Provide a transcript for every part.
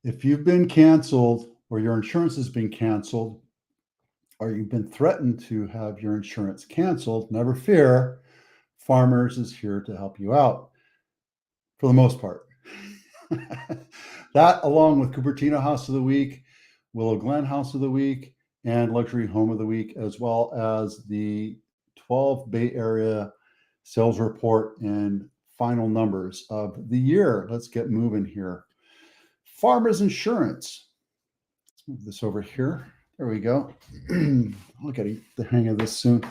If you've been canceled or your insurance has been canceled or you've been threatened to have your insurance canceled, never fear. Farmers is here to help you out for the most part. That, along with Cupertino House of the Week, Willow Glen House of the Week, and Luxury Home of the Week, as well as the 12 Bay Area sales report and final numbers of the year. Let's get moving here. Farmers Insurance. Let's move this over here. There we go. I'll get the hang of this soon.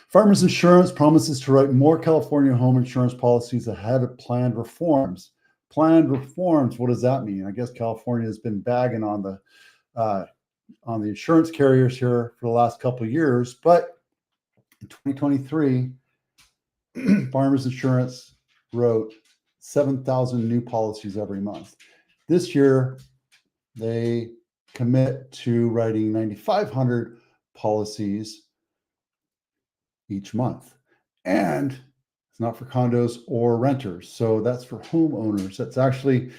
Farmers Insurance promises to write more California home insurance policies ahead of planned reforms. Planned reforms, what does that mean? I guess California has been bagging on the insurance carriers here for the last couple of years, but in 2023, Farmers Insurance wrote 7,000 new policies every month. This year, they commit to writing 9,500 policies each month. And it's not for condos or renters. So that's for homeowners. That's actually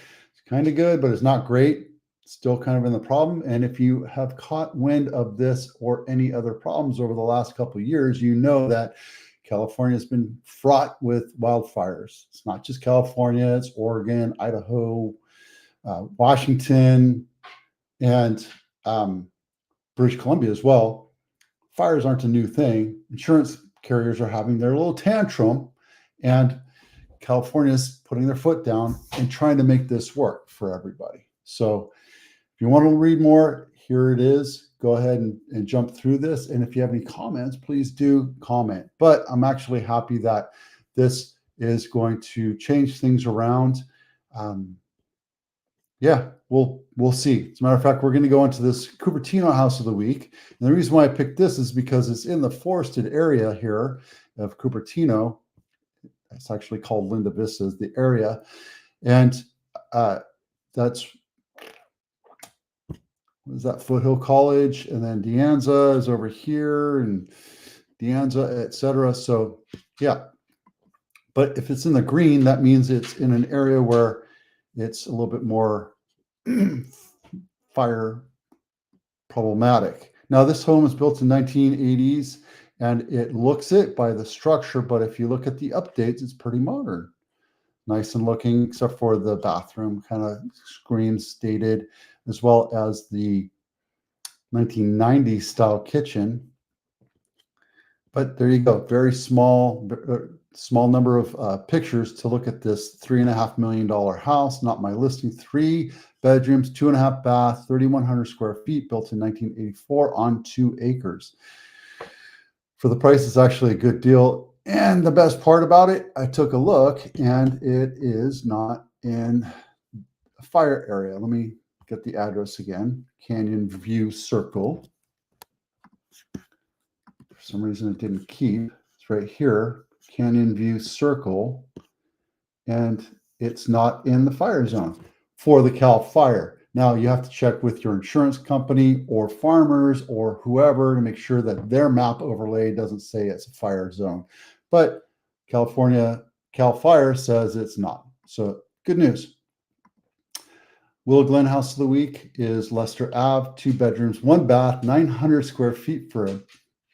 kind of good, but it's not great. Still kind of in the problem. And if you have caught wind of this or any other problems over the last couple of years, you know that California has been fraught with wildfires. It's not just California, it's Oregon, Idaho, Washington, and British Columbia as well. Fires aren't a new thing. Insurance carriers are having their little tantrum, and California is putting their foot down and trying to make this work for everybody. So if you want to read more, here it is. Go ahead and jump through this. And if you have any comments, please do comment. But I'm actually happy that this is going to change things around. Yeah, we'll see. As a matter of fact, we're going to go into this Cupertino House of the Week. And the reason why I picked this is because it's in the forested area here of Cupertino. It's actually called Linda Vista, the area. And that's, what is that, Foothill College? And then De Anza is over here, and De Anza, et cetera. So, yeah. But if it's in the green, that means it's in an area where it's a little bit more fire problematic. Now, this home is built in 1980s, and it looks it by the structure, but if you look at the updates, it's pretty modern. Nice and looking, except for the bathroom kind of screams dated, as well as the 1990s style kitchen. But there you go, very small number of pictures to look at this $3.5 million house. Not my listing. 3 bedrooms, 2.5 baths, 3,100 square feet, built in 1984 on 2 acres. For the price, it's actually a good deal. And the best part about it, I took a look, and it is not in a fire area. Let me get the address again. Canyon View Circle. For some reason, it didn't keep. It's right here. Canyon View Circle, and it's not in the fire zone for the Cal Fire. Now, you have to check with your insurance company or farmers or whoever to make sure that their map overlay doesn't say it's a fire zone. But California Cal Fire says it's not. So good news. Willow Glen House of the Week is Lester Ave, 2 bedrooms, 1 bath, 900 square feet for a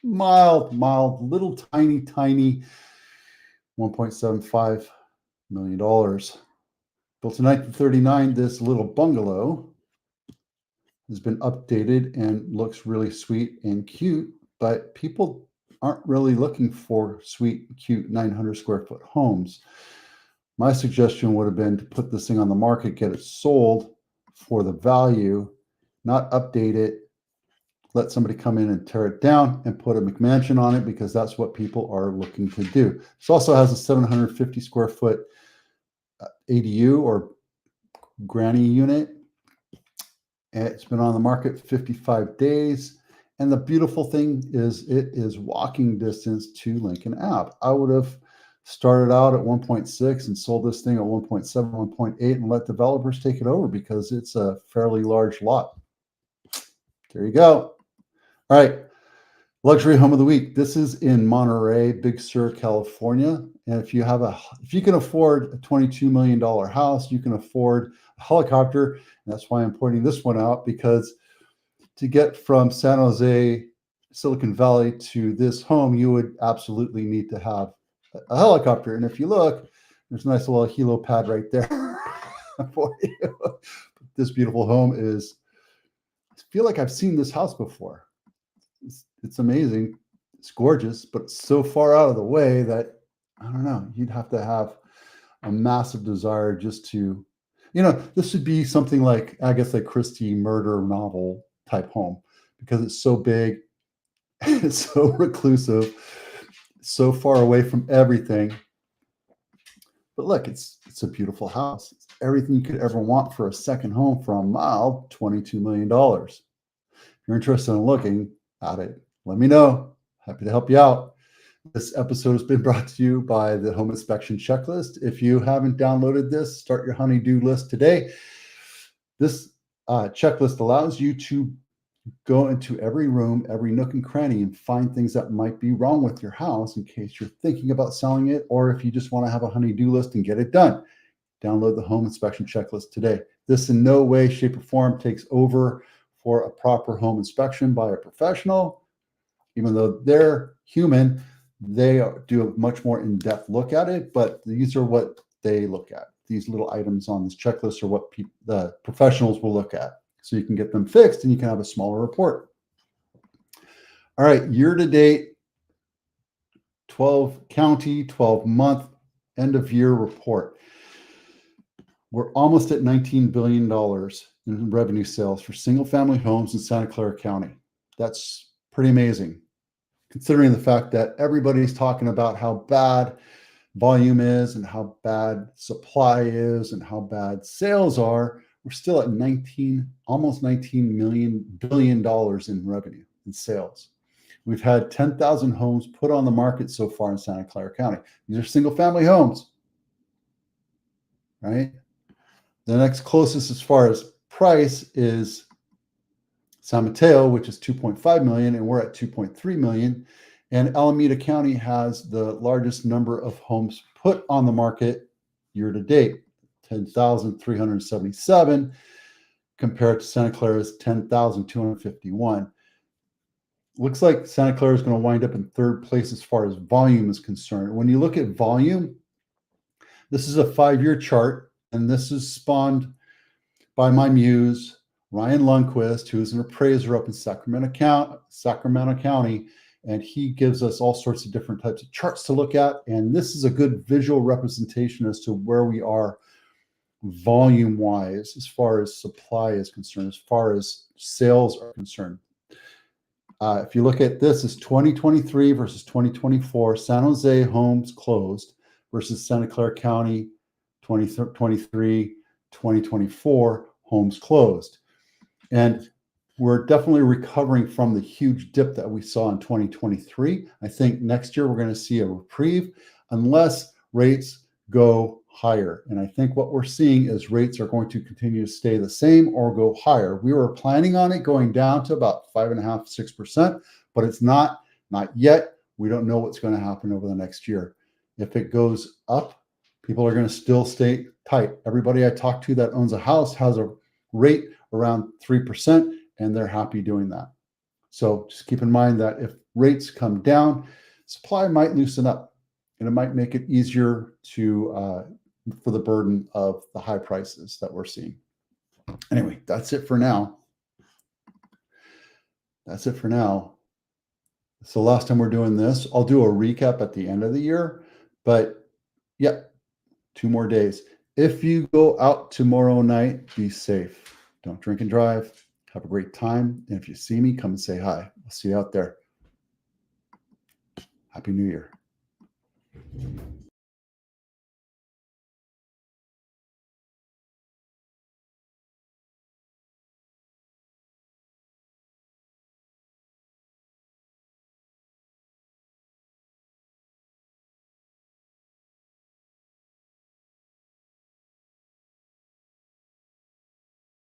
mild, little tiny $1.75 million. Built in 1939, this little bungalow has been updated and looks really sweet and cute, but people aren't really looking for sweet, cute 900 square foot homes. My suggestion would have been to put this thing on the market, get it sold for the value, not update it, let somebody come in and tear it down and put a McMansion on it, because that's what people are looking to do. This also has a 750 square foot ADU or granny unit. It's been on the market 55 days. And the beautiful thing is it is walking distance to Lincoln Ave. I would have started out at 1.6 and sold this thing at 1.7, 1.8 and let developers take it over, because it's a fairly large lot. There you go. All right. Luxury Home of the Week. This is in Monterey, Big Sur, California. And if you can afford a $22 million house, you can afford helicopter. And that's why I'm pointing this one out, because to get from San Jose, Silicon Valley to this home, you would absolutely need to have a helicopter. And if you look, there's a nice little helo pad right there for you. This beautiful home is, I feel like I've seen this house before. It's amazing. It's gorgeous, but it's so far out of the way that, I don't know, you'd have to have a massive desire just to, this would be something like, I guess, like Christie murder novel type home, because it's so big, it's so reclusive, so far away from everything. But look, it's a beautiful house. It's everything you could ever want for a second home for a mild $22 million. If you're interested in looking at it, let me know. Happy to help you out. This episode has been brought to you by the Home Inspection Checklist. If you haven't downloaded this, start your honey-do list today. This checklist allows you to go into every room, every nook and cranny, and find things that might be wrong with your house in case you're thinking about selling it, or if you just want to have a honey-do list and get it done. Download the Home Inspection Checklist today. This in no way, shape, or form takes over for a proper home inspection by a professional. Even though they're human, they do a much more in-depth look at it, but these are what they look at. These little items on this checklist are what the professionals will look at. So you can get them fixed and you can have a smaller report. All right, year-to-date, 12 county, 12-month, end-of-year report. We're almost at $19 billion in revenue sales for single-family homes in Santa Clara County. That's pretty amazing, considering the fact that everybody's talking about how bad volume is and how bad supply is and how bad sales are. We're still at almost $19 billion in revenue and sales. We've had 10,000 homes put on the market so far in Santa Clara County. These are single-family homes, right? The next closest as far as price is San Mateo, which is 2.5 million, and we're at 2.3 million. And Alameda County has the largest number of homes put on the market year to date, 10,377, compared to Santa Clara's 10,251. Looks like Santa Clara is going to wind up in third place as far as volume is concerned. When you look at volume, this is a 5-year chart, and this is spawned by my muse, Ryan Lundquist, who is an appraiser up in Sacramento County, and he gives us all sorts of different types of charts to look at. And this is a good visual representation as to where we are volume-wise, as far as supply is concerned, as far as sales are concerned. If you look at this, is 2023 versus 2024, San Jose homes closed versus Santa Clara County 2023, 2024 homes closed. And we're definitely recovering from the huge dip that we saw in 2023. I think next year we're going to see a reprieve unless rates go higher. And I think what we're seeing is rates are going to continue to stay the same or go higher. We were planning on it going down to about 5.5%, 6%, but it's not yet. We don't know what's going to happen over the next year. If it goes up, people are going to still stay tight. Everybody I talk to that owns a house has a rate around 3%, and they're happy doing that. So just keep in mind that if rates come down, supply might loosen up, and it might make it easier to for the burden of the high prices that we're seeing. Anyway, that's it for now. That's it for now. It's the last time we're doing this. I'll do a recap at the end of the year, but yeah, 2 more days. If you go out tomorrow night, be safe. Don't drink and drive. Have a great time. And if you see me, come and say hi. I'll see you out there. Happy New Year.